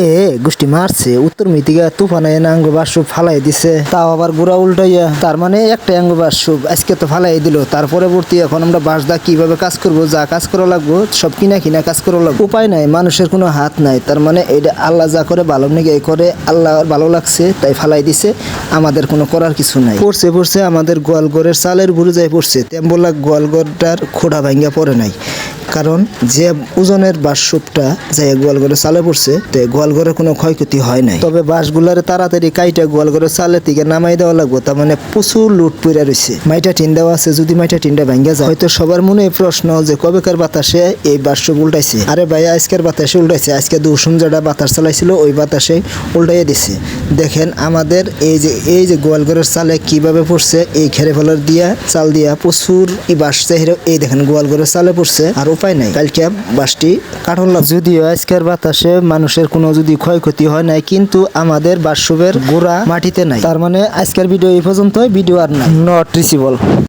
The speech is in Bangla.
এ গোষ্ঠী মারছে উত্তর মিতিকা তুফানে আঙ্গ বাসুব ফালাই দিছে, তাও আবার গোড়া উল্টাইয়া। তার মানে একটা আঙ্গ বাসুব আজকে তো ফালাই দিল। তার পরবর্তী এখন আমরা বাসদা কিভাবে কাজ করব, যা কাজ করা লাগবো সব কিনা কিনা কাজ করা লাগবে। উপায় নাই, মানুষের কোনো হাত নাই। তার মানে এটা আল্লাহ যা করে ভালো নাকি করে, আল্লাহ ভালো লাগছে তাই ফালাই দিছে, আমাদের কোনো করার কিছু নাই। পড়ছে পড়ছে আমাদের গোয়ালঘরের চালের গুরু যায় পড়ছে, তেমবলা গোয়ালঘরটার খোড়া ভাঙ্গা পড়ে নাই। কারণ যে ওজনের বাঁশসুপটা যাই গোয়ালঘরে চালে পড়ছে, তো গোয়ালঘরের কোনো ক্ষয়ক্ষতি হয় নাই। তবে বাঁশগুলার তাড়াতাড়ি কাইটা গোয়ালঘরের চালের থেকে নামাই দেওয়া লাগবো। তার মানে প্রচুর লুট পইরা রয়েছে। মাইটা টিন দেওয়া আছে, যদি মাইটা টিনটা ভাঙ্গা যায় হয়তো সবার মনে এই প্রশ্ন যে কবেকার বাতাসে এই বাঁশসুপ উল্টাইছে। আরে ভাইয়া আজকের বাতাসে উল্টাইছে, আজকে দুসুম যেটা বাতাস চালাইছিল ওই বাতাসে উল্টাইয়া দিছে। দেখেন আমাদের এই যে গোয়ালঘরের চালে কিভাবে পড়ছে, এই খেরে ফেলার দিয়া চাল দিয়া প্রচুর এই বাঁশ চাহিরে এই দেখেন গোয়ালঘরের চালে পড়ছে। আর উপায় নাই, কালকে বাঁশটি কাঠন লাগবে। যদিও আজকের বাতাসে মানুষের কোনো যদি ক্ষয়ক্ষতি হয় নাই, কিন্তু আমাদের বাঁশসুপের গোড়া মাটিতে নাই। তার মানে আজকের ভিডিও এই পর্যন্ত, ভিডিও আর নাই, নট রিচেবল।